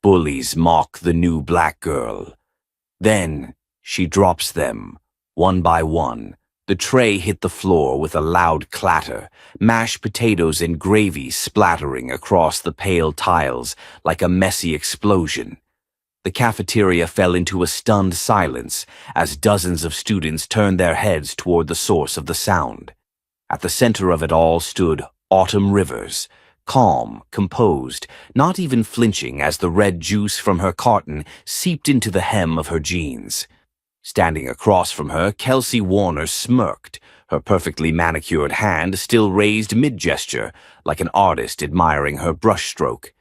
Bullies mock the new black girl. Then she drops them, one by one. The tray hit the floor with a loud clatter, mashed potatoes and gravy splattering across the pale tiles like a messy explosion. The cafeteria fell into a stunned silence as dozens of students turned their heads toward the source of the sound. At the center of it all stood Autumn Rivers, calm, composed, not even flinching as the red juice from her carton seeped into the hem of her jeans. Standing across from her, Kelsey Warner smirked, her perfectly manicured hand still raised mid-gesture, like an artist admiring her brushstroke.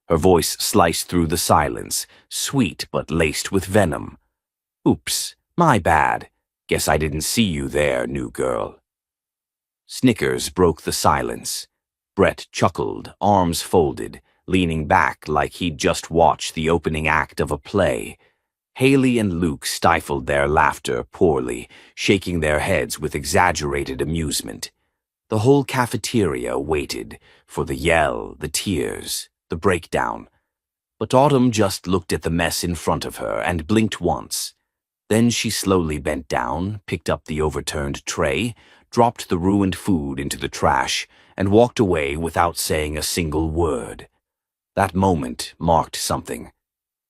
Her voice sliced through the silence, sweet but laced with venom. "Oops, my bad. Guess I didn't see you there, new girl." Snickers broke the silence. Brett chuckled, arms folded, leaning back like he'd just watched the opening act of a play. Haley and Luke stifled their laughter poorly, shaking their heads with exaggerated amusement. The whole cafeteria waited for the yell, the tears, the breakdown. But Autumn just looked at the mess in front of her and blinked once. Then she slowly bent down, picked up the overturned tray, dropped the ruined food into the trash, and walked away without saying a single word. That moment marked something.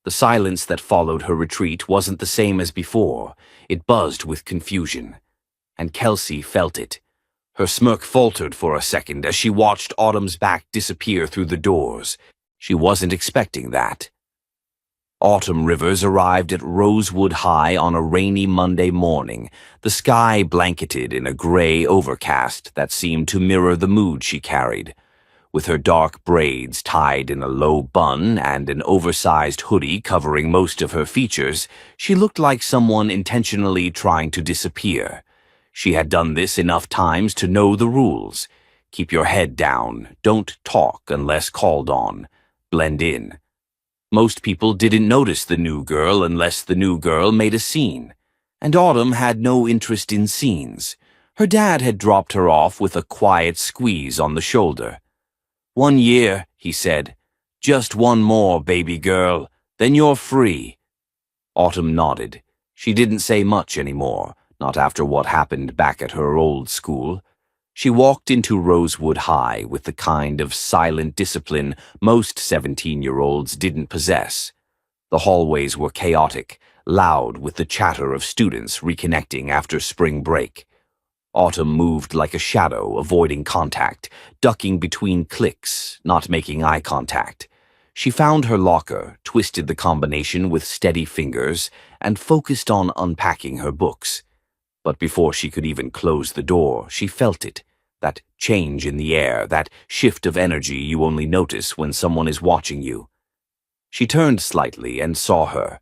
The silence that followed her retreat wasn't the same as before. It buzzed with confusion. And Kelsey felt it. Her smirk faltered for a second as she watched Autumn's back disappear through the doors. She wasn't expecting that. Autumn Rivers arrived at Rosewood High on a rainy Monday morning, the sky blanketed in a gray overcast that seemed to mirror the mood she carried. With her dark braids tied in a low bun and an oversized hoodie covering most of her features, she looked like someone intentionally trying to disappear. She had done this enough times to know the rules. Keep your head down, don't talk unless called on, blend in. Most people didn't notice the new girl unless the new girl made a scene. And Autumn had no interest in scenes. Her dad had dropped her off with a quiet squeeze on the shoulder. "1 year," he said. "Just one more, baby girl. Then you're free." Autumn nodded. She didn't say much anymore, not after what happened back at her old school. She walked into Rosewood High with the kind of silent discipline most 17-year-olds didn't possess. The hallways were chaotic, loud with the chatter of students reconnecting after spring break. Autumn moved like a shadow, avoiding contact, ducking between clicks, not making eye contact. She found her locker, twisted the combination with steady fingers, and focused on unpacking her books. But before she could even close the door, she felt it. That change in the air, that shift of energy you only notice when someone is watching you. She turned slightly and saw her.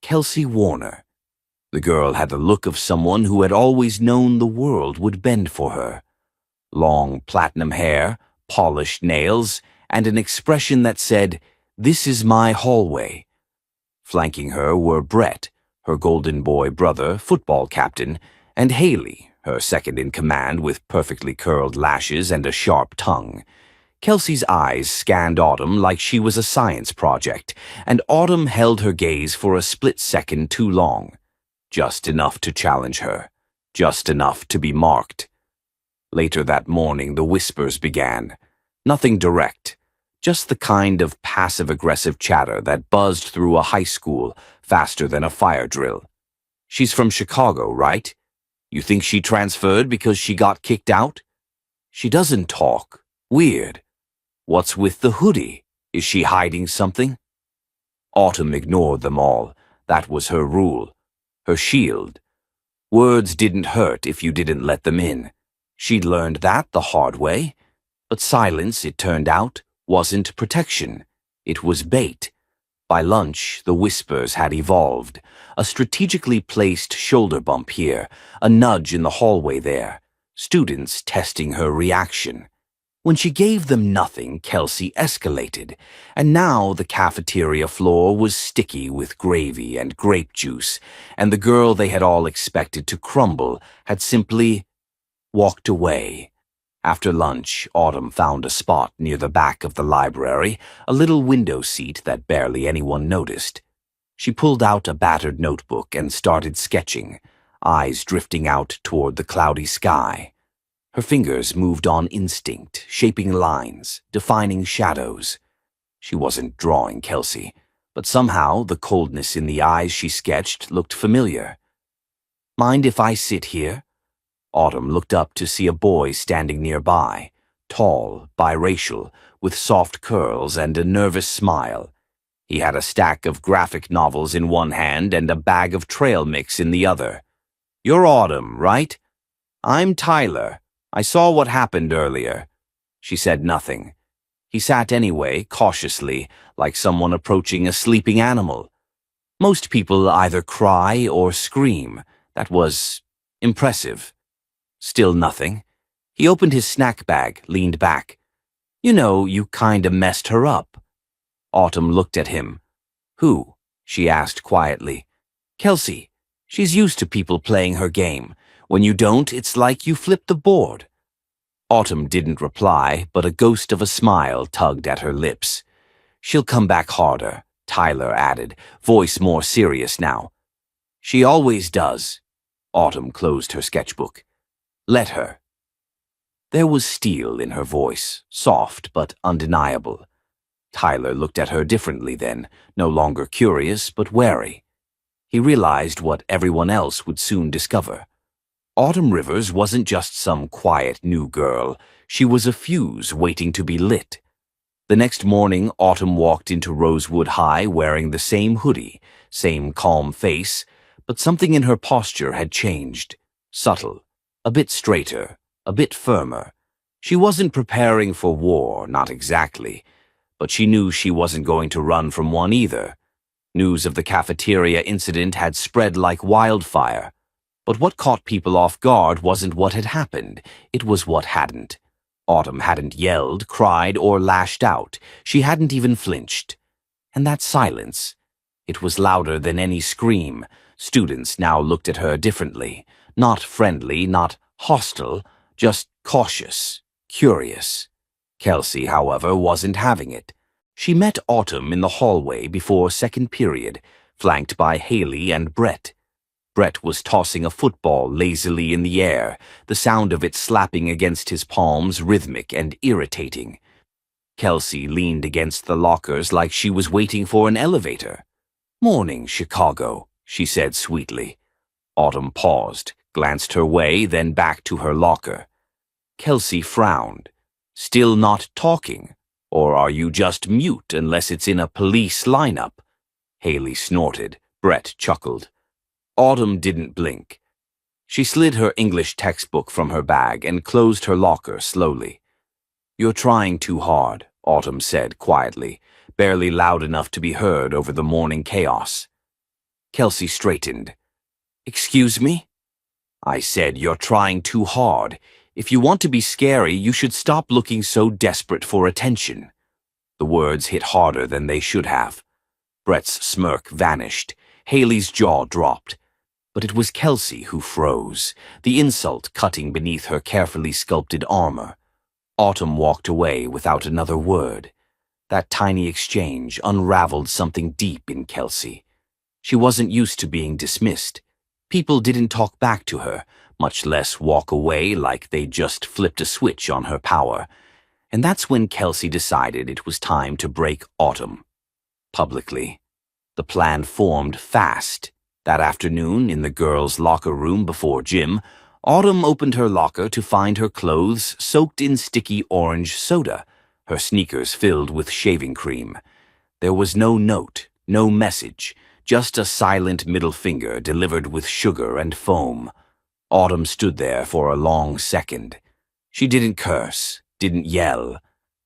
Kelsey Warner. The girl had the look of someone who had always known the world would bend for her. Long platinum hair, polished nails, and an expression that said, "This is my hallway." Flanking her were Brett, her golden boy brother, football captain, and Haley, her second-in-command with perfectly curled lashes and a sharp tongue. Kelsey's eyes scanned Autumn like she was a science project, and Autumn held her gaze for a split second too long. Just enough to challenge her. Just enough to be marked. Later that morning, the whispers began. Nothing direct. Just the kind of passive-aggressive chatter that buzzed through a high school faster than a fire drill. "She's from Chicago, right? You think she transferred because she got kicked out? She doesn't talk. Weird. What's with the hoodie? Is she hiding something?" Autumn ignored them all. That was her rule. Her shield. Words didn't hurt if you didn't let them in. She'd learned that the hard way. But silence, it turned out, wasn't protection. It was bait. By lunch, the whispers had evolved. A strategically placed shoulder bump here, a nudge in the hallway there. Students testing her reaction. When she gave them nothing, Kelsey escalated, and now the cafeteria floor was sticky with gravy and grape juice, and the girl they had all expected to crumble had simply walked away. After lunch, Autumn found a spot near the back of the library, a little window seat that barely anyone noticed. She pulled out a battered notebook and started sketching, eyes drifting out toward the cloudy sky. Her fingers moved on instinct, shaping lines, defining shadows. She wasn't drawing Kelsey, but somehow the coldness in the eyes she sketched looked familiar. "Mind if I sit here?" Autumn looked up to see a boy standing nearby, tall, biracial, with soft curls and a nervous smile. He had a stack of graphic novels in one hand and a bag of trail mix in the other. "You're Autumn, right?" "I'm Tyler. I saw what happened earlier." She said nothing. He sat anyway, cautiously, like someone approaching a sleeping animal. Most people either cry or scream. That was impressive. Still nothing. He opened his snack bag, leaned back. "You know, you kinda messed her up." Autumn looked at him. "Who?" she asked quietly. "Kelsey. She's used to people playing her game. When you don't, it's like you flip the board." Autumn didn't reply, but a ghost of a smile tugged at her lips. "She'll come back harder," Tyler added, voice more serious now. "She always does." Autumn closed her sketchbook. "Let her." There was steel in her voice, soft but undeniable. Tyler looked at her differently then, no longer curious but wary. He realized what everyone else would soon discover. Autumn Rivers wasn't just some quiet new girl. She was a fuse waiting to be lit. The next morning, Autumn walked into Rosewood High wearing the same hoodie, same calm face, but something in her posture had changed. Subtle. A bit straighter, a bit firmer. She wasn't preparing for war, not exactly, but she knew she wasn't going to run from one either. News of the cafeteria incident had spread like wildfire, but what caught people off guard wasn't what had happened, it was what hadn't. Autumn hadn't yelled, cried, or lashed out. She hadn't even flinched. And that silence, it was louder than any scream. Students now looked at her differently. Not friendly, not hostile, just cautious, curious. Kelsey, however, wasn't having it. She met Autumn in the hallway before second period, flanked by Haley and Brett. Brett was tossing a football lazily in the air, the sound of it slapping against his palms rhythmic and irritating. Kelsey leaned against the lockers like she was waiting for an elevator. "Morning, Chicago," she said sweetly. Autumn paused, glanced her way, then back to her locker. Kelsey frowned. "Still not talking? Or are you just mute unless it's in a police lineup?" Haley snorted. Brett chuckled. Autumn didn't blink. She slid her English textbook from her bag and closed her locker slowly. "You're trying too hard," Autumn said quietly, barely loud enough to be heard over the morning chaos. Kelsey straightened. "Excuse me?" "I said you're trying too hard. If you want to be scary, you should stop looking so desperate for attention." The words hit harder than they should have. Brett's smirk vanished. Haley's jaw dropped. But it was Kelsey who froze, the insult cutting beneath her carefully sculpted armor. Autumn walked away without another word. That tiny exchange unraveled something deep in Kelsey. She wasn't used to being dismissed. People didn't talk back to her, much less walk away like they just flipped a switch on her power. And that's when Kelsey decided it was time to break Autumn. Publicly. The plan formed fast. That afternoon, in the girls' locker room before gym, Autumn opened her locker to find her clothes soaked in sticky orange soda, her sneakers filled with shaving cream. There was no note, no message, just a silent middle finger delivered with sugar and foam. Autumn stood there for a long second. She didn't curse, didn't yell,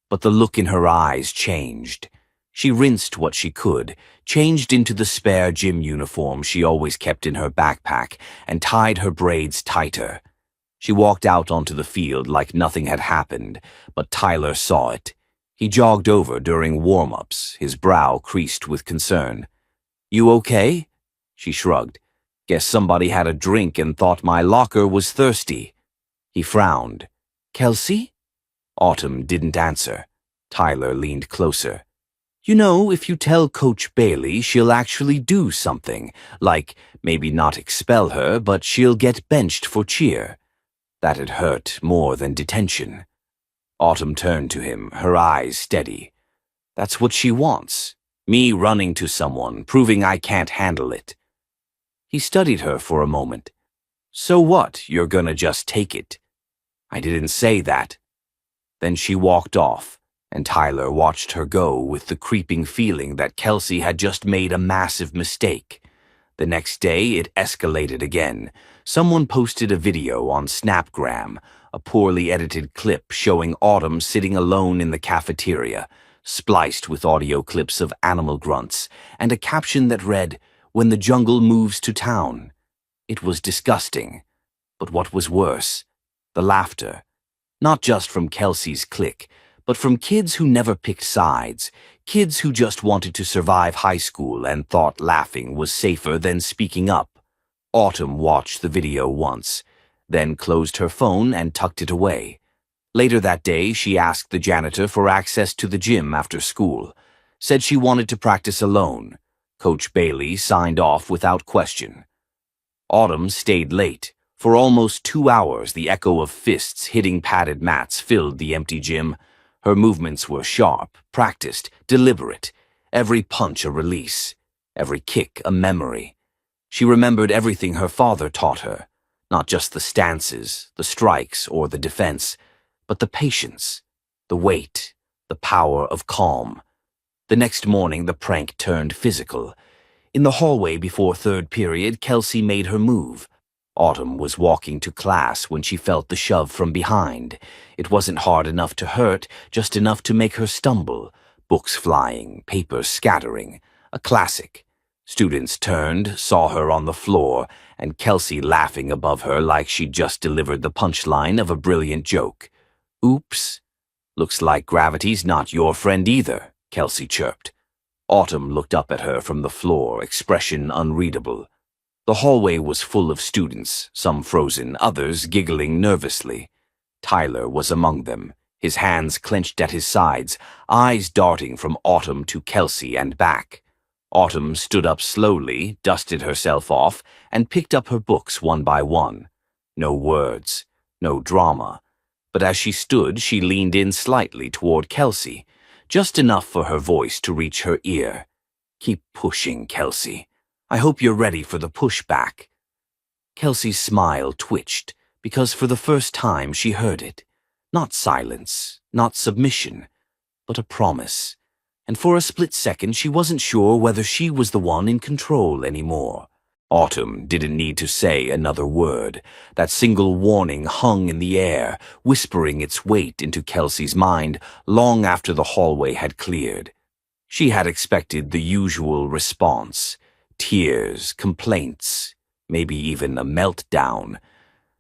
but the look in her eyes changed. She rinsed what she could, changed into the spare gym uniform she always kept in her backpack, and tied her braids tighter. She walked out onto the field like nothing had happened, but Tyler saw it. He jogged over during warm-ups, his brow creased with concern. "You okay?" She shrugged. "Guess somebody had a drink and thought my locker was thirsty." He frowned. Kelsey? Autumn didn't answer. Tyler leaned closer. You know, if you tell Coach Bailey, she'll actually do something, like maybe not expel her, but she'll get benched for cheer. That'd hurt more than detention. Autumn turned to him, her eyes steady. That's what she wants. Me running to someone, proving I can't handle it. He studied her for a moment. So what, you're gonna just take it? I didn't say that. Then she walked off, and Tyler watched her go with the creeping feeling that Kelsey had just made a massive mistake. The next day, it escalated again. Someone posted a video on Snapgram, a poorly edited clip showing Autumn sitting alone in the cafeteria, spliced with audio clips of animal grunts, and a caption that read, "When the jungle moves to town." It was disgusting. But what was worse? The laughter. Not just from Kelsey's clique, but from kids who never picked sides, kids who just wanted to survive high school and thought laughing was safer than speaking up. Autumn watched the video once, then closed her phone and tucked it away. Later that day, she asked the janitor for access to the gym after school, said she wanted to practice alone. Coach Bailey signed off without question. Autumn stayed late. For almost 2 hours, the echo of fists hitting padded mats filled the empty gym. Her movements were sharp, practiced, deliberate. Every punch a release, every kick a memory. She remembered everything her father taught her, not just the stances, the strikes, or the defense, but the patience, the weight, the power of calm. The next morning, the prank turned physical. In the hallway before third period, Kelsey made her move. Autumn was walking to class when she felt the shove from behind. It wasn't hard enough to hurt, just enough to make her stumble. Books flying, papers scattering. A classic. Students turned, saw her on the floor, and Kelsey laughing above her like she'd just delivered the punchline of a brilliant joke. Oops. Looks like gravity's not your friend either, Kelsey chirped. Autumn looked up at her from the floor, expression unreadable. The hallway was full of students, some frozen, others giggling nervously. Tyler was among them, his hands clenched at his sides, eyes darting from Autumn to Kelsey and back. Autumn stood up slowly, dusted herself off, and picked up her books one by one. No words, no drama. But as she stood, she leaned in slightly toward Kelsey, just enough for her voice to reach her ear. Keep pushing, Kelsey. I hope you're ready for the pushback. Kelsey's smile twitched, because for the first time she heard it. Not silence, not submission, but a promise. And for a split second she wasn't sure whether she was the one in control anymore. Autumn didn't need to say another word. That single warning hung in the air, whispering its weight into Kelsey's mind long after the hallway had cleared. She had expected the usual response. Tears, complaints, maybe even a meltdown.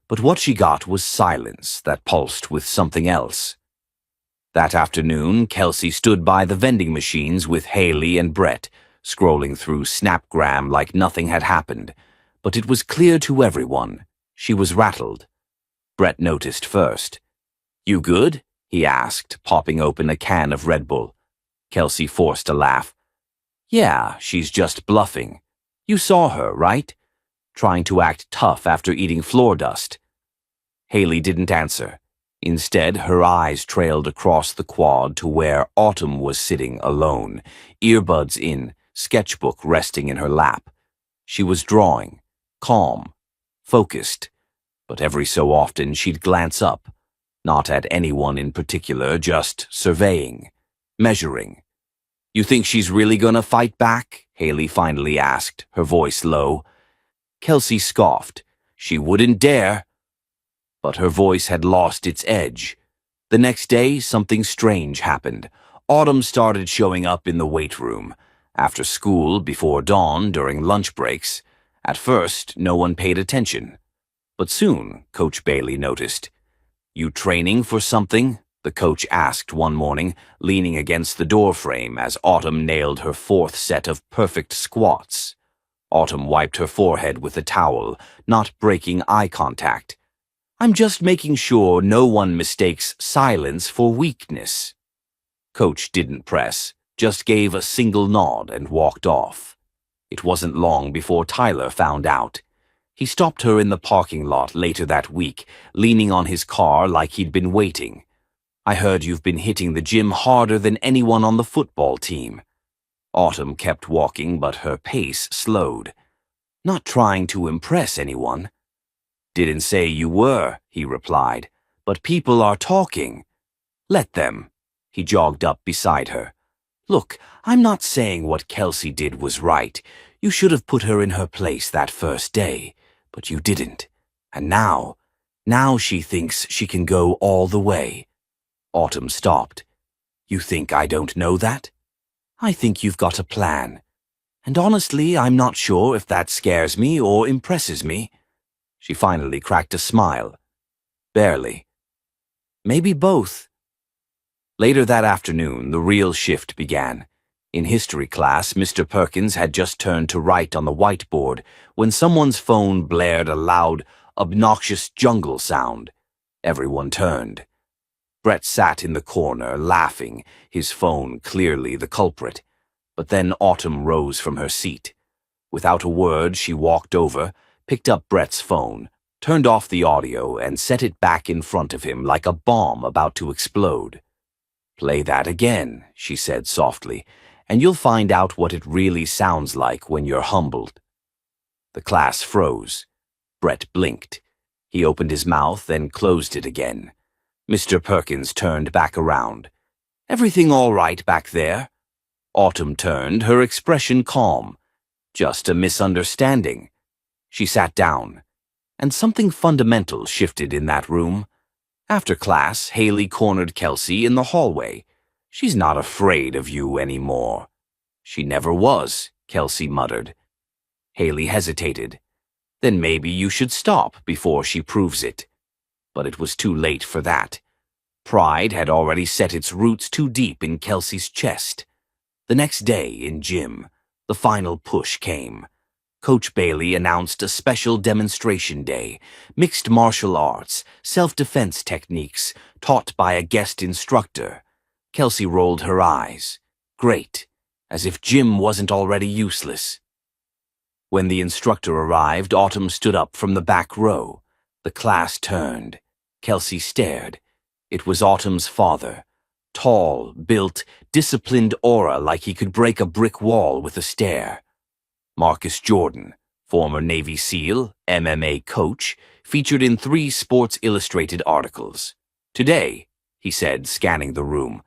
But what she got was silence that pulsed with something else. That afternoon, Kelsey stood by the vending machines with Haley and Brett, scrolling through Snapgram like nothing had happened. But it was clear to everyone. She was rattled. Brett noticed first. "You good?" he asked, popping open a can of Red Bull. Kelsey forced a laugh. "Yeah, she's just bluffing. You saw her, right? Trying to act tough after eating floor dust." Haley didn't answer. Instead, her eyes trailed across the quad to where Autumn was sitting alone, earbuds in, sketchbook resting in her lap. She was drawing, calm, focused, but every so often she'd glance up, not at anyone in particular, just surveying, measuring. "You think she's really gonna fight back?" Haley finally asked, her voice low. Kelsey scoffed. She wouldn't dare. But her voice had lost its edge. The next day, something strange happened. Autumn started showing up in the weight room. After school, before dawn, during lunch breaks. At first, no one paid attention. But soon, Coach Bailey noticed. "You training for something?" the coach asked one morning, leaning against the doorframe as Autumn nailed her fourth set of perfect squats. Autumn wiped her forehead with a towel, not breaking eye contact. I'm just making sure no one mistakes silence for weakness. Coach didn't press, just gave a single nod and walked off. It wasn't long before Tyler found out. He stopped her in the parking lot later that week, leaning on his car like he'd been waiting. I heard you've been hitting the gym harder than anyone on the football team. Autumn kept walking, but her pace slowed. Not trying to impress anyone. Didn't say you were, he replied, but people are talking. Let them. He jogged up beside her. Look, I'm not saying what Kelsey did was right. You should have put her in her place that first day, but you didn't. And now she thinks she can go all the way. Autumn stopped. You think I don't know that? I think you've got a plan. And honestly, I'm not sure if that scares me or impresses me. She finally cracked a smile. Barely. Maybe both. Later that afternoon, the real shift began. In history class, Mr. Perkins had just turned to write on the whiteboard when someone's phone blared a loud, obnoxious jungle sound. Everyone turned. Brett sat in the corner, laughing, his phone clearly the culprit. But then Autumn rose from her seat. Without a word, she walked over, picked up Brett's phone, turned off the audio, and set it back in front of him like a bomb about to explode. Play that again, she said softly, and you'll find out what it really sounds like when you're humbled. The class froze. Brett blinked. He opened his mouth, then closed it again. Mr. Perkins turned back around. Everything all right back there? Autumn turned, her expression calm. Just a misunderstanding. She sat down, and something fundamental shifted in that room. After class, Haley cornered Kelsey in the hallway. She's not afraid of you anymore. She never was, Kelsey muttered. Haley hesitated. Then maybe you should stop before she proves it. But it was too late for that. Pride had already set its roots too deep in Kelsey's chest. The next day in gym, the final push came. Coach Bailey announced a special demonstration day, mixed martial arts, self-defense techniques, taught by a guest instructor. Kelsey rolled her eyes. Great, as if gym wasn't already useless. When the instructor arrived, Autumn stood up from the back row. The class turned. Kelsey stared. It was Autumn's father. Tall, built, disciplined aura like he could break a brick wall with a stare. Marcus Jordan, former Navy SEAL, MMA coach, featured in 3 Sports Illustrated articles. Today, he said, scanning the room,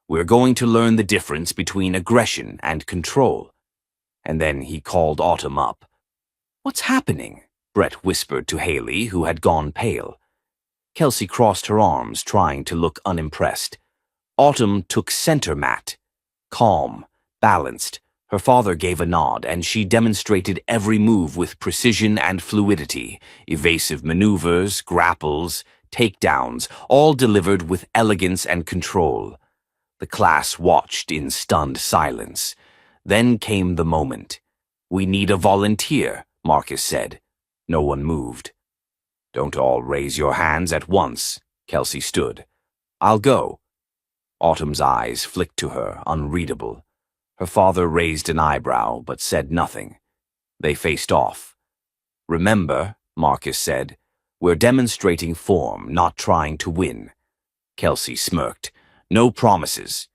we're going to learn the difference between aggression and control. And then he called Autumn up. What's happening? Brett whispered to Haley, who had gone pale. Kelsey crossed her arms, trying to look unimpressed. Autumn took center mat. Calm, balanced, her father gave a nod, and she demonstrated every move with precision and fluidity, evasive maneuvers, grapples, takedowns, all delivered with elegance and control. The class watched in stunned silence. Then came the moment. We need a volunteer, Marcus said. No one moved. Don't all raise your hands at once, Kelsey stood. I'll go. Autumn's eyes flicked to her, unreadable. Her father raised an eyebrow, but said nothing. They faced off. Remember, Marcus said, we're demonstrating form, not trying to win. Kelsey smirked. No promises.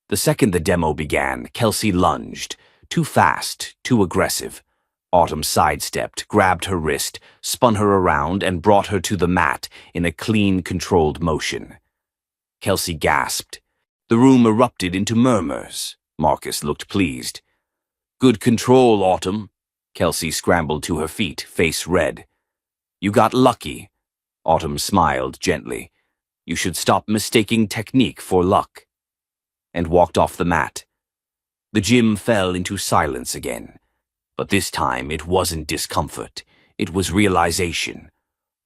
The second the demo began, Kelsey lunged. Too fast, too aggressive. Autumn sidestepped, grabbed her wrist, spun her around, and brought her to the mat in a clean, controlled motion. Kelsey gasped. The room erupted into murmurs. Marcus looked pleased. Good control, Autumn. Kelsey scrambled to her feet, face red. You got lucky. Autumn smiled gently. You should stop mistaking technique for luck. And walked off the mat. The gym fell into silence again. But this time it wasn't discomfort. It was realization.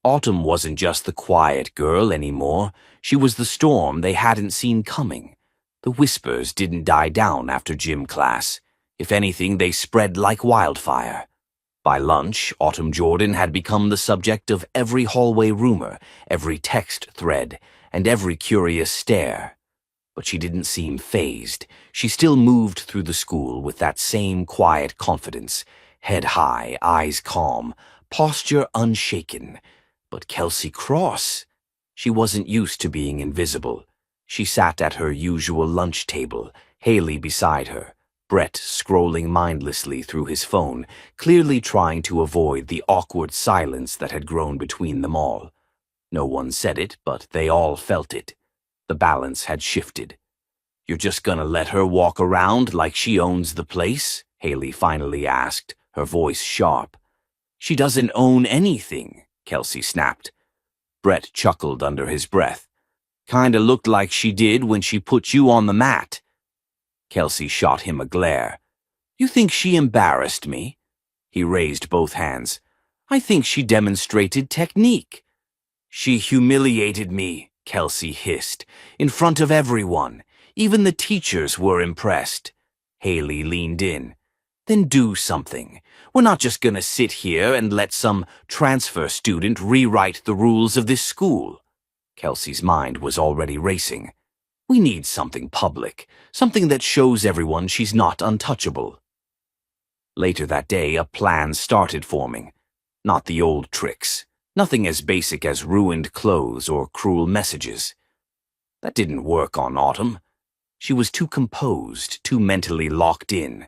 Autumn wasn't just the quiet girl anymore. She was the storm they hadn't seen coming. The whispers didn't die down after gym class. If anything, they spread like wildfire. By lunch, Autumn Jordan had become the subject of every hallway rumor, every text thread, and every curious stare. But she didn't seem fazed. She still moved through the school with that same quiet confidence, head high, eyes calm, posture unshaken. But Kelsey Cross? She wasn't used to being invisible. She sat at her usual lunch table, Haley beside her, Brett scrolling mindlessly through his phone, clearly trying to avoid the awkward silence that had grown between them all. No one said it, but they all felt it. The balance had shifted. "You're just gonna let her walk around like she owns the place?" Haley finally asked, her voice sharp. "She doesn't own anything," Kelsey snapped. Brett chuckled under his breath. "Kinda looked like she did when she put you on the mat." Kelsey shot him a glare. "You think she embarrassed me?" He raised both hands. "I think she demonstrated technique." "She humiliated me," Kelsey hissed, "in front of everyone. Even the teachers were impressed." Haley leaned in. "Then do something. We're not just gonna sit here and let some transfer student rewrite the rules of this school." Kelsey's mind was already racing. "We need something public, something that shows everyone she's not untouchable." Later that day, a plan started forming. Not the old tricks. Nothing as basic as ruined clothes or cruel messages. That didn't work on Autumn. She was too composed, too mentally locked in.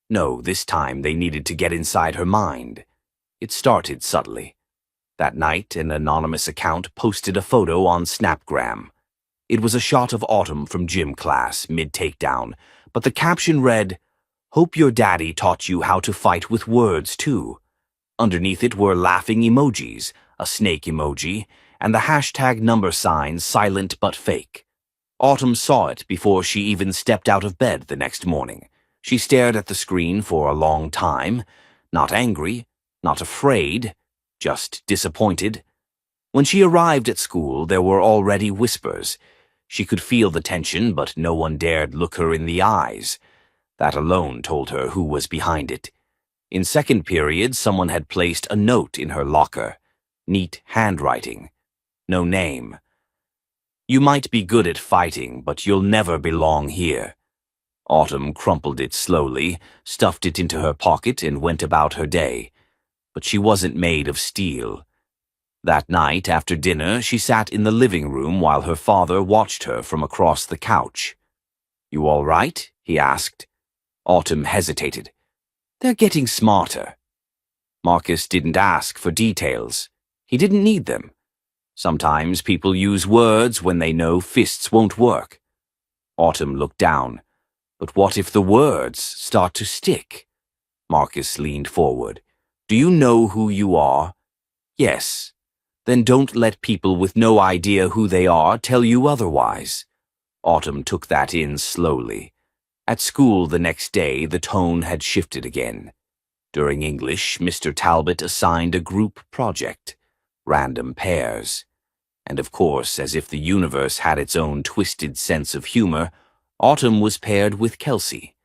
No, this time they needed to get inside her mind. It started subtly. That night, an anonymous account posted a photo on Snapgram. It was a shot of Autumn from gym class, mid-takedown, but the caption read, "Hope your daddy taught you how to fight with words, too." Underneath it were laughing emojis, a snake emoji, and the hashtag number sign silent but fake. Autumn saw it before she even stepped out of bed the next morning. She stared at the screen for a long time, not angry, not afraid, just disappointed. When she arrived at school, there were already whispers. She could feel the tension, but no one dared look her in the eyes. That alone told her who was behind it. In second period, someone had placed a note in her locker. Neat handwriting. No name. "You might be good at fighting, but you'll never belong here." Autumn crumpled it slowly, stuffed it into her pocket, and went about her day. But she wasn't made of steel. That night, after dinner, she sat in the living room while her father watched her from across the couch. "You all right?" he asked. Autumn hesitated. "They're getting smarter." Marcus didn't ask for details. He didn't need them. Sometimes people use words when they know fists won't work. Autumn looked down. But what if the words start to stick? Marcus leaned forward. "Do you know who you are?" "Yes." "Then don't let people with no idea who they are tell you otherwise." Autumn took that in slowly. At school the next day, the tone had shifted again. During English, Mr. Talbot assigned a group project. Random pairs. And of course, as if the universe had its own twisted sense of humor, Autumn was paired with Kelsey.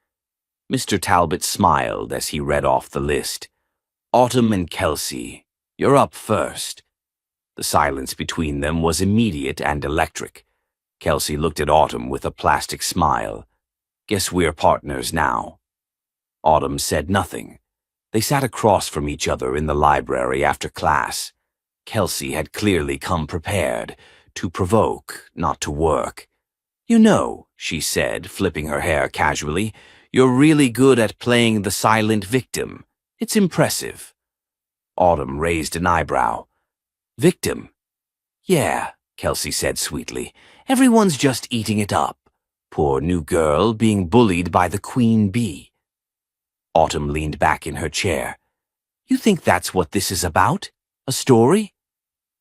Mr. Talbot smiled as he read off the list. "Autumn and Kelsey, you're up first." The silence between them was immediate and electric. Kelsey looked at Autumn with a plastic smile. "Guess we're partners now." Autumn said nothing. They sat across from each other in the library after class. Kelsey had clearly come prepared, to provoke, not to work. "You know," she said, flipping her hair casually, "you're really good at playing the silent victim. It's impressive." Autumn raised an eyebrow. "Victim?" "Yeah," Kelsey said sweetly. "Everyone's just eating it up. Poor new girl being bullied by the queen bee." Autumn leaned back in her chair. "You think that's what this is about? A story?"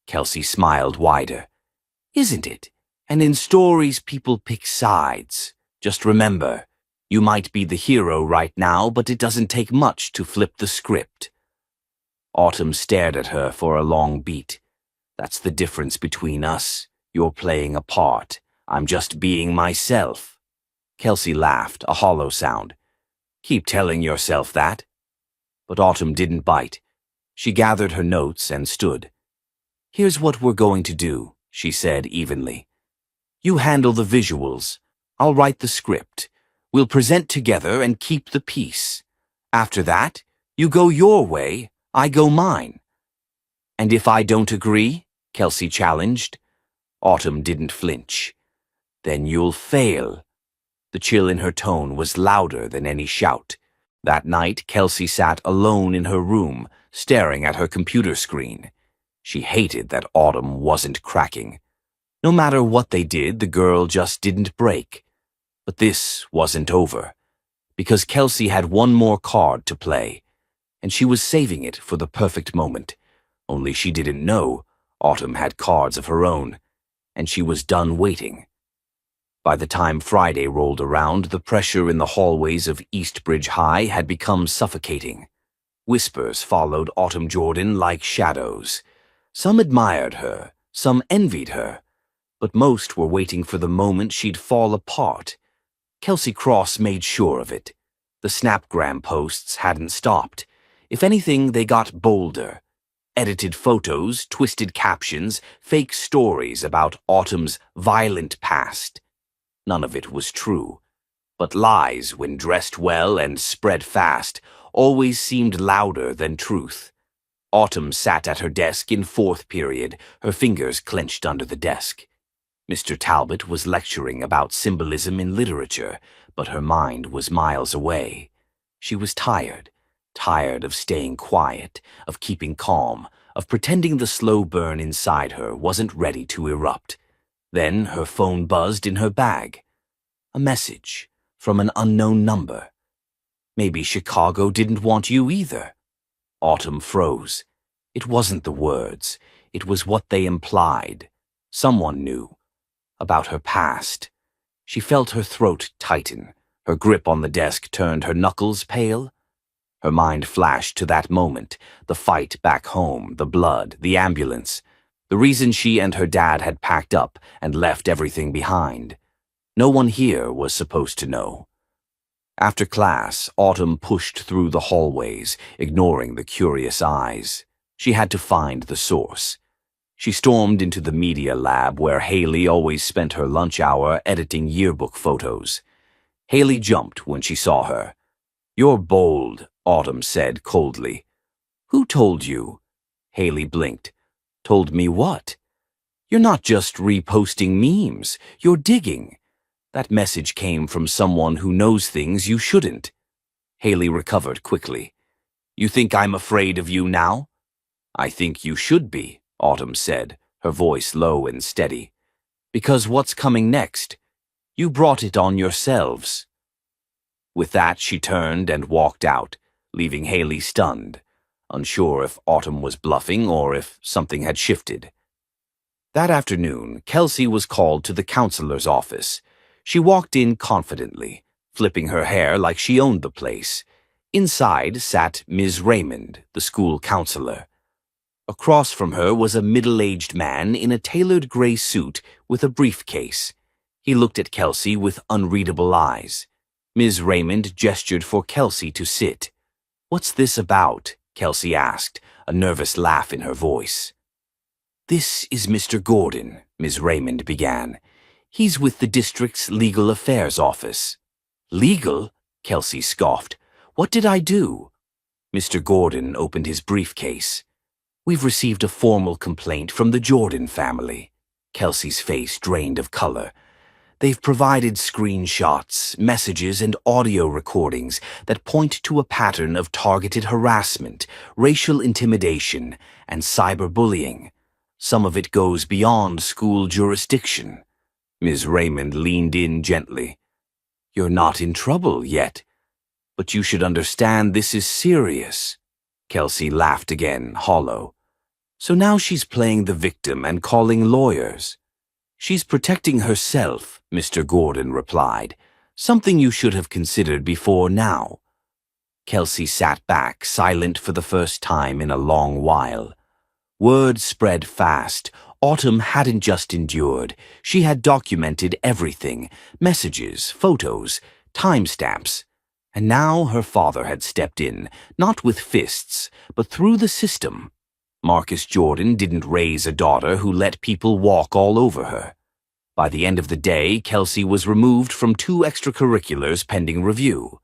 Kelsey smiled wider. "Isn't it? And in stories people pick sides. Just remember, you might be the hero right now, but it doesn't take much to flip the script." Autumn stared at her for a long beat. "That's the difference between us. You're playing a part. I'm just being myself." Kelsey laughed, a hollow sound. "Keep telling yourself that." But Autumn didn't bite. She gathered her notes and stood. "Here's what we're going to do," she said evenly. "You handle the visuals. I'll write the script. We'll present together and keep the peace. After that, you go your way, I go mine." "And if I don't agree?" Kelsey challenged. Autumn didn't flinch. "Then you'll fail." The chill in her tone was louder than any shout. That night, Kelsey sat alone in her room, staring at her computer screen. She hated that Autumn wasn't cracking. No matter what they did, the girl just didn't break. But this wasn't over, because Kelsey had one more card to play, and she was saving it for the perfect moment. Only she didn't know Autumn had cards of her own, and she was done waiting. By the time Friday rolled around, the pressure in the hallways of Eastbridge High had become suffocating. Whispers followed Autumn Jordan like shadows. Some admired her, some envied her, but most were waiting for the moment she'd fall apart. Kelsey Cross made sure of it. The Snapgram posts hadn't stopped. If anything, they got bolder. Edited photos, twisted captions, fake stories about Autumn's violent past. None of it was true. But lies, when dressed well and spread fast, always seemed louder than truth. Autumn sat at her desk in fourth period, her fingers clenched under the desk. Mr. Talbot was lecturing about symbolism in literature, but her mind was miles away. She was tired of staying quiet, of keeping calm, of pretending the slow burn inside her wasn't ready to erupt. Then her phone buzzed in her bag. A message from an unknown number. Maybe Chicago didn't want you either. Autumn froze. It wasn't the words. It was what they implied. Someone knew. About her past. She felt her throat tighten. Her grip on the desk turned her knuckles pale. Her mind flashed to that moment, the fight back home, the blood, the ambulance, the reason she and her dad had packed up and left everything behind. No one here was supposed to know. After class, Autumn pushed through the hallways, ignoring the curious eyes. She had to find the source. She stormed into the media lab where Haley always spent her lunch hour editing yearbook photos. Haley jumped when she saw her. "You're bold," Autumn said coldly. "Who told you?" Haley blinked. "Told me what?" "You're not just reposting memes. You're digging. That message came from someone who knows things you shouldn't." Haley recovered quickly. "You think I'm afraid of you now?" "I think you should be," Autumn said, her voice low and steady. "Because what's coming next? You brought it on yourselves." With that, she turned and walked out, leaving Haley stunned, unsure if Autumn was bluffing or if something had shifted. That afternoon, Kelsey was called to the counselor's office. She walked in confidently, flipping her hair like she owned the place. Inside sat Ms. Raymond, the school counselor. Across from her was a middle-aged man in a tailored gray suit with a briefcase. He looked at Kelsey with unreadable eyes. Ms. Raymond gestured for Kelsey to sit. "What's this about?" Kelsey asked, a nervous laugh in her voice. "This is Mr. Gordon," Ms. Raymond began. "He's with the district's legal affairs office." "Legal?" Kelsey scoffed. "What did I do?" Mr. Gordon opened his briefcase. "We've received a formal complaint from the Jordan family." Kelsey's face drained of color. "They've provided screenshots, messages, and audio recordings that point to a pattern of targeted harassment, racial intimidation, and cyberbullying. Some of it goes beyond school jurisdiction." Ms. Raymond leaned in gently. "You're not in trouble yet, but you should understand this is serious." Kelsey laughed again, hollow. "So now she's playing the victim and calling lawyers." "She's protecting herself," Mr. Gordon replied. "Something you should have considered before now." Kelsey sat back, silent for the first time in a long while. Word spread fast. Autumn hadn't just endured. She had documented everything: messages, photos, timestamps. And now her father had stepped in, not with fists, but through the system. Marcus Jordan didn't raise a daughter who let people walk all over her. By the end of the day, Kelsey was removed from 2 extracurriculars pending review.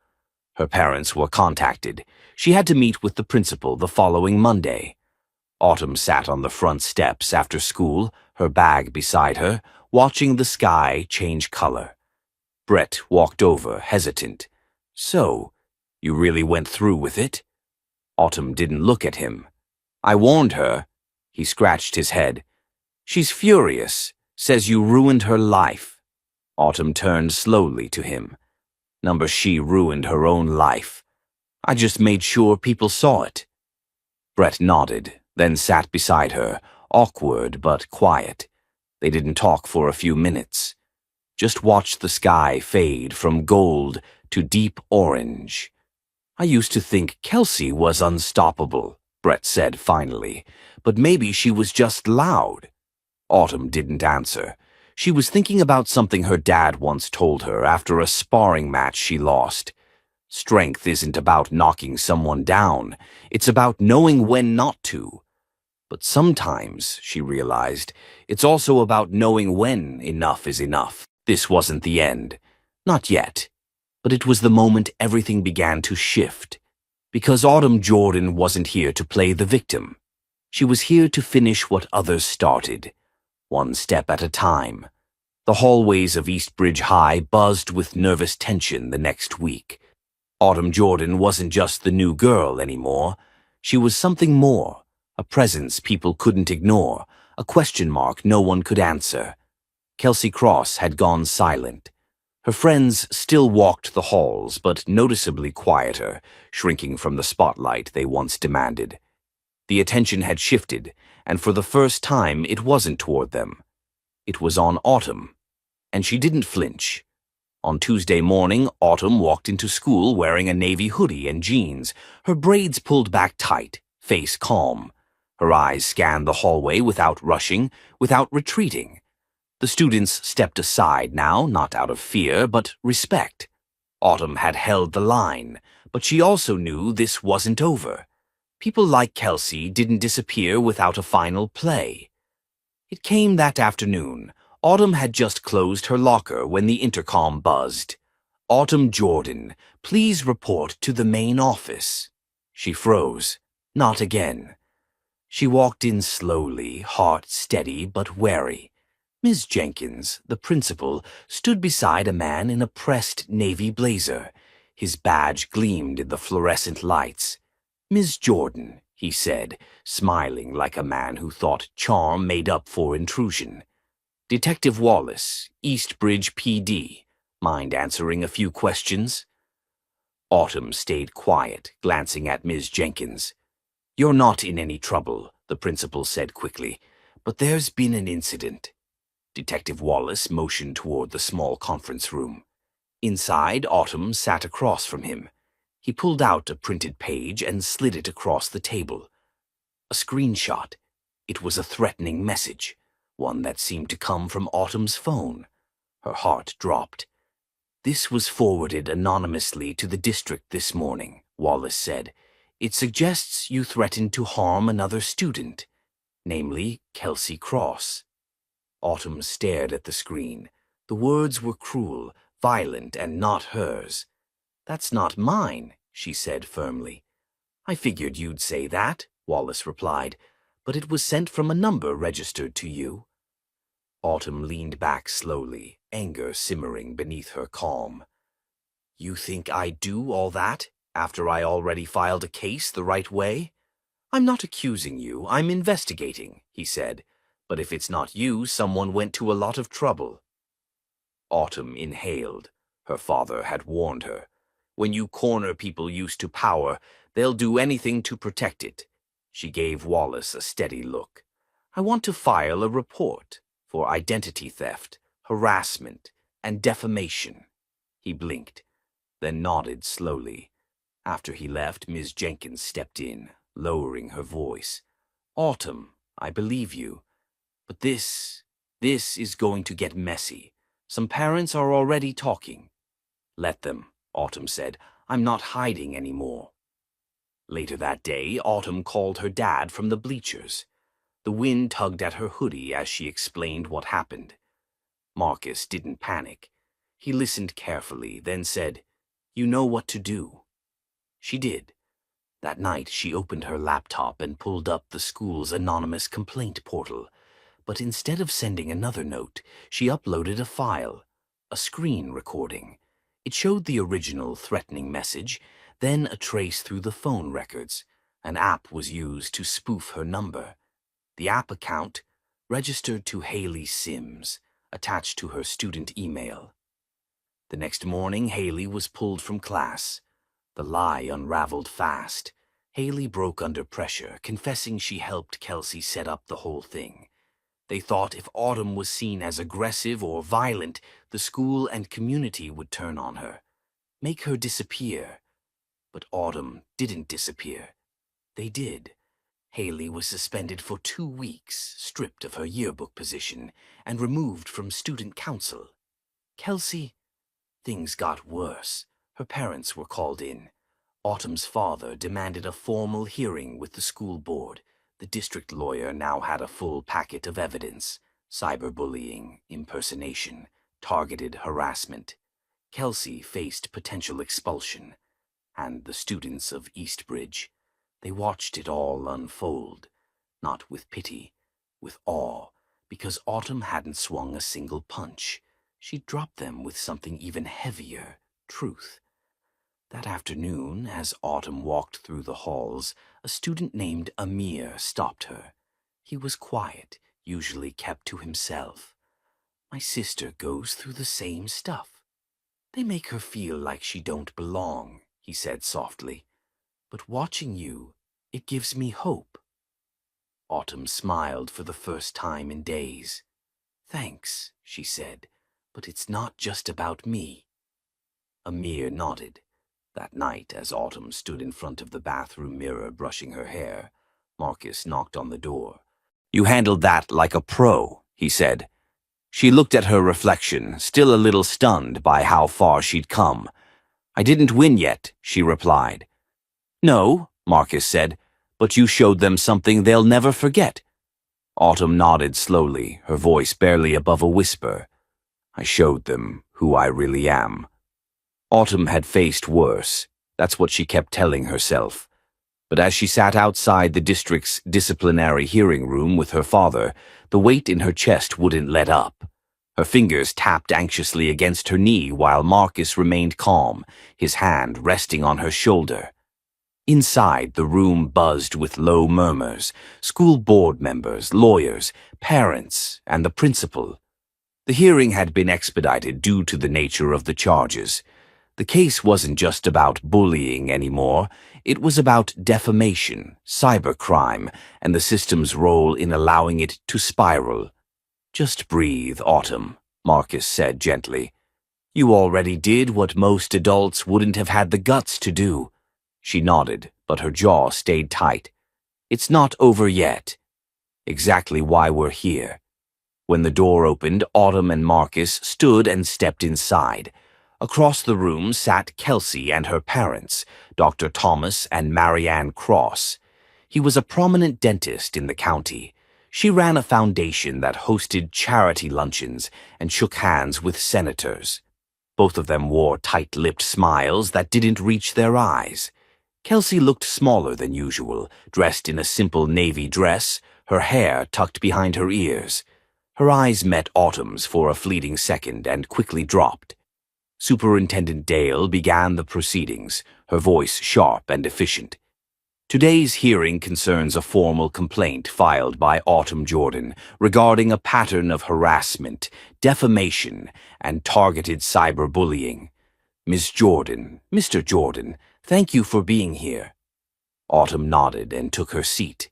Her parents were contacted. She had to meet with the principal the following Monday. Autumn sat on the front steps after school, her bag beside her, watching the sky change color. Brett walked over, hesitant. "So, you really went through with it?" Autumn didn't look at him. "I warned her." He scratched his head. "She's furious, says you ruined her life." Autumn turned slowly to him. "Number she ruined her own life. I just made sure people saw it." Brett nodded, then sat beside her, awkward but quiet. They didn't talk for a few minutes. Just watched the sky fade from gold to deep orange. "I used to think Kelsey was unstoppable," Brett said finally, "but maybe she was just loud." Autumn didn't answer. She was thinking about something her dad once told her after a sparring match she lost. Strength isn't about knocking someone down. It's about knowing when not to. But sometimes, she realized, it's also about knowing when enough is enough. This wasn't the end. Not yet. But it was the moment everything began to shift. Because Autumn Jordan wasn't here to play the victim. She was here to finish what others started. One step at a time. The hallways of Eastbridge High buzzed with nervous tension the next week. Autumn Jordan wasn't just the new girl anymore. She was something more, a presence people couldn't ignore, a question mark no one could answer. Kelsey Cross had gone silent. Her friends still walked the halls, but noticeably quieter, shrinking from the spotlight they once demanded. The attention had shifted, and for the first time it wasn't toward them. It was on Autumn, and she didn't flinch. On Tuesday morning, Autumn walked into school wearing a navy hoodie and jeans, her braids pulled back tight, face calm. Her eyes scanned the hallway without rushing, without retreating. The students stepped aside now, not out of fear, but respect. Autumn had held the line, but she also knew this wasn't over. People like Kelsey didn't disappear without a final play. It came that afternoon. Autumn had just closed her locker when the intercom buzzed. "Autumn Jordan, please report to the main office." She froze. Not again. She walked in slowly, heart steady but wary. Ms. Jenkins, the principal, stood beside a man in a pressed navy blazer. His badge gleamed in the fluorescent lights. "Ms. Jordan," he said, smiling like a man who thought charm made up for intrusion. "Detective Wallace, Eastbridge PD. Mind answering a few questions?" Autumn stayed quiet, glancing at Ms. Jenkins. "You're not in any trouble," the principal said quickly, "but there's been an incident." Detective Wallace motioned toward the small conference room. Inside, Autumn sat across from him. He pulled out a printed page and slid it across the table. A screenshot. It was a threatening message, one that seemed to come from Autumn's phone. Her heart dropped. "This was forwarded anonymously to the district this morning," Wallace said. "It suggests you threatened to harm another student, namely Kelsey Cross." Autumn stared at the screen. The words were cruel, violent, and not hers. "That's not mine," she said firmly. "I figured you'd say that," Wallace replied, "but it was sent from a number registered to you." Autumn leaned back slowly, anger simmering beneath her calm. "You think I'd do all that, after I already filed a case the right way?" "I'm not accusing you, I'm investigating," he said. "But if it's not you, someone went to a lot of trouble." Autumn inhaled. Her father had warned her. When you corner people used to power, they'll do anything to protect it. She gave Wallace a steady look. "I want to file a report for identity theft, harassment, and defamation." He blinked, then nodded slowly. After he left, Ms. Jenkins stepped in, lowering her voice. "Autumn, I believe you. But this is going to get messy. Some parents are already talking." "Let them," Autumn said. I'm not hiding anymore." Later that day, Autumn called her dad from the bleachers. The wind tugged at her hoodie as she explained what happened. Marcus didn't panic. He listened carefully, then said, "You know what to do." She did. That night, she opened her laptop and pulled up the school's anonymous complaint portal. But instead of sending another note, she uploaded a file, a screen recording. It showed the original threatening message, then a trace through the phone records. An app was used to spoof her number. The app account registered to Haley Sims, attached to her student email. The next morning, Haley was pulled from class. The lie unraveled fast. Haley broke under pressure, confessing she helped Kelsey set up the whole thing. They thought if Autumn was seen as aggressive or violent, the school and community would turn on her, make her disappear. But Autumn didn't disappear. They did. Haley was suspended for 2 weeks, stripped of her yearbook position, and removed from student council. Kelsey, things got worse. Her parents were called in. Autumn's father demanded a formal hearing with the school board. The district lawyer now had a full packet of evidence: cyberbullying, impersonation, targeted harassment. Kelsey faced potential expulsion, and the students of Eastbridge, they watched it all unfold, not with pity, with awe, because Autumn hadn't swung a single punch. She dropped them with something even heavier: truth. That afternoon, as Autumn walked through the halls, a student named Amir stopped her. He was quiet, usually kept to himself. "My sister goes through the same stuff. They make her feel like she don't belong," he said softly. "But watching you, it gives me hope." Autumn smiled for the first time in days. "Thanks," she said, "but it's not just about me." Amir nodded. That night, as Autumn stood in front of the bathroom mirror brushing her hair, Marcus knocked on the door. "You handled that like a pro," he said. She looked at her reflection, still a little stunned by how far she'd come. "I didn't win yet," she replied. "No," Marcus said, "but you showed them something they'll never forget." Autumn nodded slowly, her voice barely above a whisper. "I showed them who I really am." Autumn had faced worse. That's what she kept telling herself. But as she sat outside the district's disciplinary hearing room with her father, the weight in her chest wouldn't let up. Her fingers tapped anxiously against her knee while Marcus remained calm, his hand resting on her shoulder. Inside, the room buzzed with low murmurs: school board members, lawyers, parents, and the principal. The hearing had been expedited due to the nature of the charges. The case wasn't just about bullying anymore. It was about defamation, cybercrime, and the system's role in allowing it to spiral. "Just breathe, Autumn," Marcus said gently. "You already did what most adults wouldn't have had the guts to do." She nodded, but her jaw stayed tight. "It's not over yet. Exactly why we're here." When the door opened, Autumn and Marcus stood and stepped inside. Across the room sat Kelsey and her parents, Dr. Thomas and Marianne Cross. He was a prominent dentist in the county. She ran a foundation that hosted charity luncheons and shook hands with senators. Both of them wore tight-lipped smiles that didn't reach their eyes. Kelsey looked smaller than usual, dressed in a simple navy dress, her hair tucked behind her ears. Her eyes met Autumn's for a fleeting second and quickly dropped. Superintendent Dale began the proceedings, her voice sharp and efficient. "Today's hearing concerns a formal complaint filed by Autumn Jordan regarding a pattern of harassment, defamation, and targeted cyberbullying. Ms. Jordan, Mr. Jordan, thank you for being here." Autumn nodded and took her seat.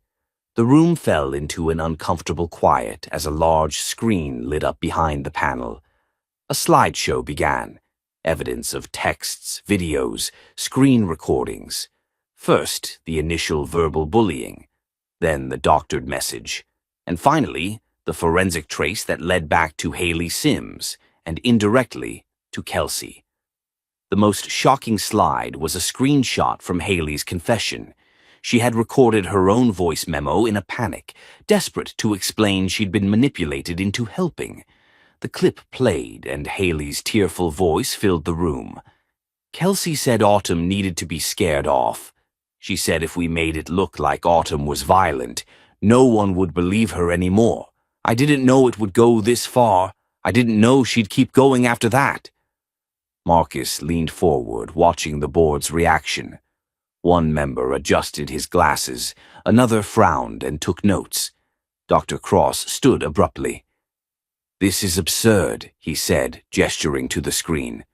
The room fell into an uncomfortable quiet as a large screen lit up behind the panel. A slideshow began. Evidence of texts, videos, screen recordings. First, the initial verbal bullying, then the doctored message, and finally, the forensic trace that led back to Haley Sims and indirectly to Kelsey. The most shocking slide was a screenshot from Haley's confession. She had recorded her own voice memo in a panic, desperate to explain she'd been manipulated into helping. The clip played, and Haley's tearful voice filled the room. Kelsey said Autumn needed to be scared off. She said if we made it look like Autumn was violent, no one would believe her anymore. I didn't know it would go this far. I didn't know she'd keep going after that. Marcus leaned forward, watching the board's reaction. One member adjusted his glasses, another frowned and took notes. Dr. Cross stood abruptly. "This is absurd," he said, gesturing to the screen.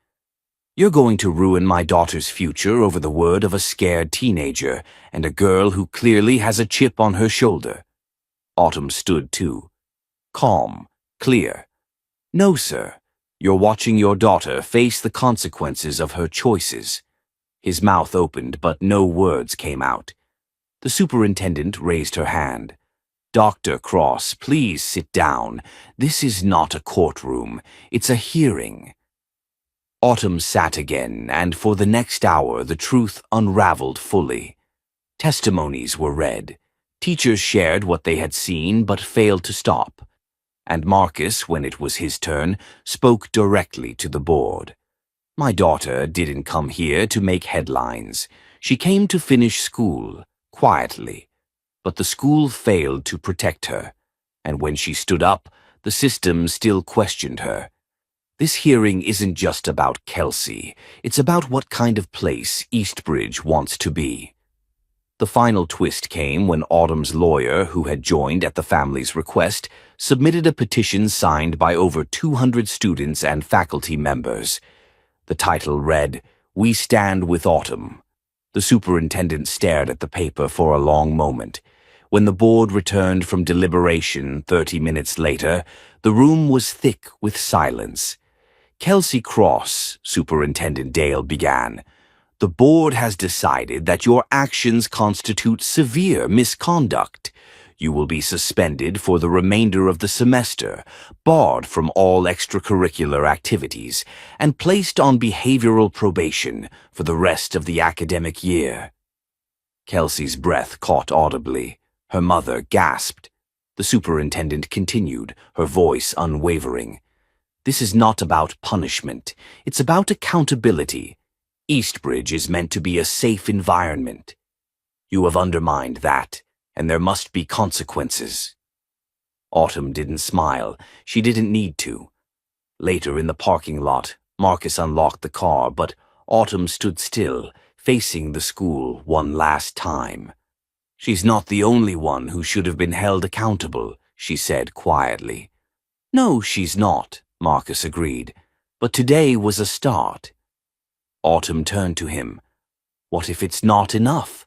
"You're going to ruin my daughter's future over the word of a scared teenager and a girl who clearly has a chip on her shoulder." Autumn stood too. Calm, clear. "No, sir. You're watching your daughter face the consequences of her choices." His mouth opened, but no words came out. The superintendent raised her hand. "Dr. Cross, please sit down. This is not a courtroom. It's a hearing." Autumn sat again, and for the next hour the truth unraveled fully. Testimonies were read. Teachers shared what they had seen but failed to stop. And Marcus, when it was his turn, spoke directly to the board. "My daughter didn't come here to make headlines. She came to finish school, quietly. But the school failed to protect her. And when she stood up, the system still questioned her. This hearing isn't just about Kelsey. It's about what kind of place Eastbridge wants to be." The final twist came when Autumn's lawyer, who had joined at the family's request, submitted a petition signed by over 200 students and faculty members. The title read, "We Stand with Autumn." The superintendent stared at the paper for a long moment. When the board returned from deliberation 30 minutes later, the room was thick with silence. "Kelsey Cross," Superintendent Dale began, "the board has decided that your actions constitute severe misconduct. You will be suspended for the remainder of the semester, barred from all extracurricular activities, and placed on behavioral probation for the rest of the academic year." Kelsey's breath caught audibly. Her mother gasped. The superintendent continued, her voice unwavering. "This is not about punishment. It's about accountability. Eastbridge is meant to be a safe environment. You have undermined that, and there must be consequences." Autumn didn't smile. She didn't need to. Later in the parking lot, Marcus unlocked the car, but Autumn stood still, facing the school one last time. "She's not the only one who should have been held accountable," she said quietly. "No, she's not," Marcus agreed, "but today was a start." Autumn turned to him. "What if it's not enough?"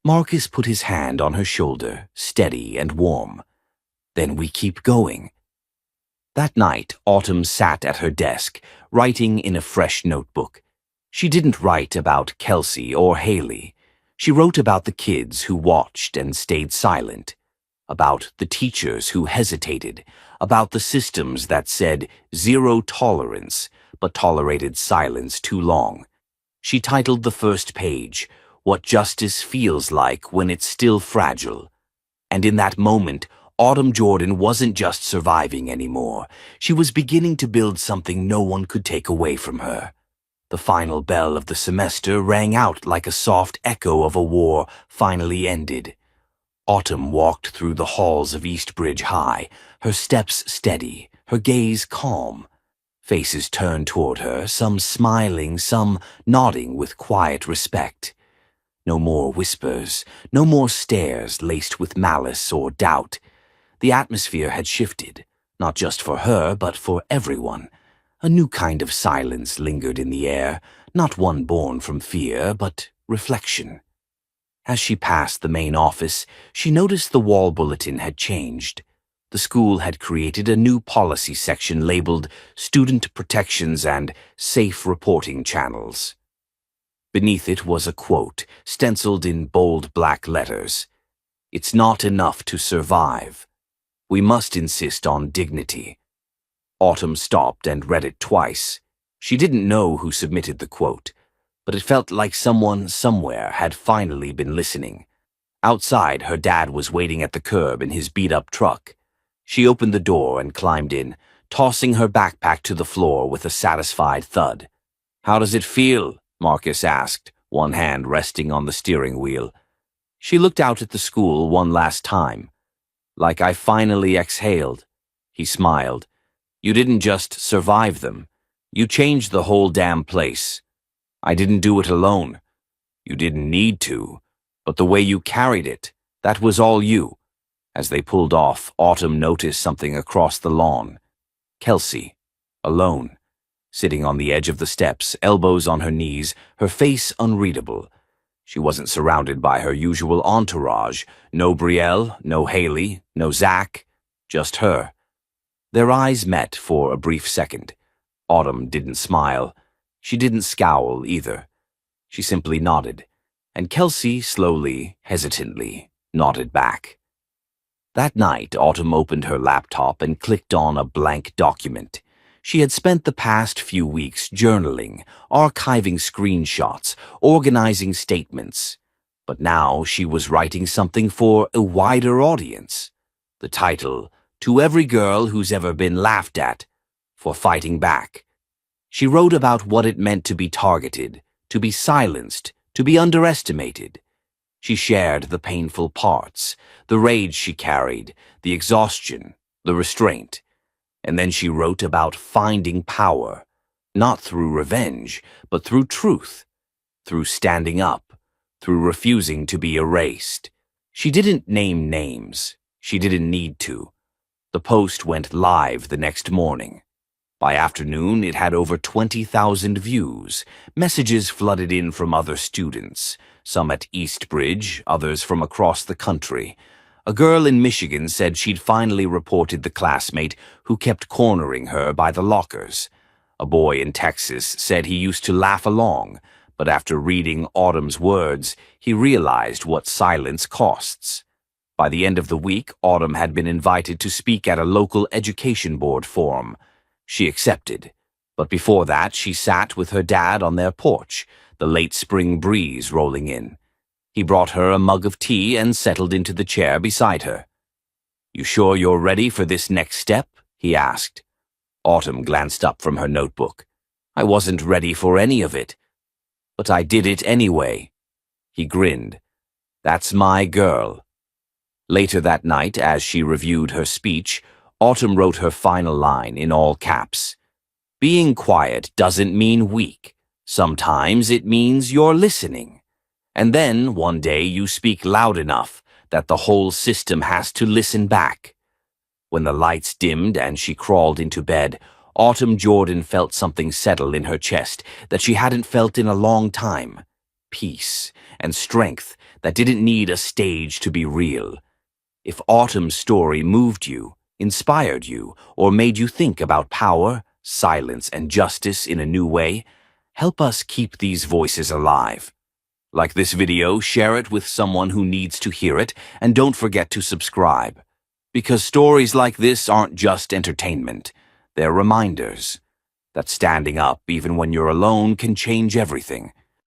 Marcus put his hand on her shoulder, steady and warm. "Then we keep going." That night, Autumn sat at her desk, writing in a fresh notebook. She didn't write about Kelsey or Haley. She wrote about the kids who watched and stayed silent, about the teachers who hesitated, about the systems that said zero tolerance, but tolerated silence too long. She titled the first page, "What Justice Feels Like When It's Still Fragile." And in that moment, Autumn Jordan wasn't just surviving anymore. She was beginning to build something no one could take away from her. The final bell of the semester rang out like a soft echo of a war finally ended. Autumn walked through the halls of Eastbridge High, her steps steady, her gaze calm. Faces turned toward her, some smiling, some nodding with quiet respect. No more whispers, no more stares laced with malice or doubt. The atmosphere had shifted, not just for her, but for everyone. A new kind of silence lingered in the air, not one born from fear, but reflection. As she passed the main office, she noticed the wall bulletin had changed. The school had created a new policy section labeled Student Protections and Safe Reporting Channels. Beneath it was a quote, stenciled in bold black letters. "It's not enough to survive. We must insist on dignity." Autumn stopped and read it twice. She didn't know who submitted the quote, but it felt like someone somewhere had finally been listening. Outside, her dad was waiting at the curb in his beat-up truck. She opened the door and climbed in, tossing her backpack to the floor with a satisfied thud. "How does it feel?" Marcus asked, one hand resting on the steering wheel. She looked out at the school one last time. "Like I finally exhaled." He smiled. "You didn't just survive them. You changed the whole damn place. I didn't do it alone. You didn't need to, but the way you carried it, that was all you." As they pulled off, Autumn noticed something across the lawn. Kelsey, alone, sitting on the edge of the steps, elbows on her knees, her face unreadable. She wasn't surrounded by her usual entourage. No Brielle, no Haley, no Zach, just her. Their eyes met for a brief second. Autumn didn't smile. She didn't scowl either. She simply nodded, and Kelsey slowly, hesitantly, nodded back. That night, Autumn opened her laptop and clicked on a blank document. She had spent the past few weeks journaling, archiving screenshots, organizing statements. But now she was writing something for a wider audience. The title, "To Every Girl Who's Ever Been Laughed At for Fighting Back." She wrote about what it meant to be targeted, to be silenced, to be underestimated. She shared the painful parts, the rage she carried, the exhaustion, the restraint. And then she wrote about finding power, not through revenge, but through truth, through standing up, through refusing to be erased. She didn't name names. She didn't need to. The post went live the next morning. By afternoon, it had over 20,000 views. Messages flooded in from other students, some at Eastbridge, others from across the country. A girl in Michigan said she'd finally reported the classmate who kept cornering her by the lockers. A boy in Texas said he used to laugh along, but after reading Autumn's words, he realized what silence costs. By the end of the week, Autumn had been invited to speak at a local education board forum. She accepted, but before that she sat with her dad on their porch, the late spring breeze rolling in. He brought her a mug of tea and settled into the chair beside her. "You sure you're ready for this next step?" he asked. Autumn glanced up from her notebook. "I wasn't ready for any of it. But I did it anyway." He grinned. "That's my girl." Later that night, as she reviewed her speech, Autumn wrote her final line in all caps. "Being quiet doesn't mean weak. Sometimes it means you're listening. And then, one day, you speak loud enough that the whole system has to listen back." When the lights dimmed and she crawled into bed, Autumn Jordan felt something settle in her chest that she hadn't felt in a long time. Peace and strength that didn't need a stage to be real. If Autumn's story moved you, inspired you, or made you think about power, silence, and justice in a new way, help us keep these voices alive. Like this video, share it with someone who needs to hear it, and don't forget to subscribe. Because stories like this aren't just entertainment, they're reminders that standing up even when you're alone can change everything.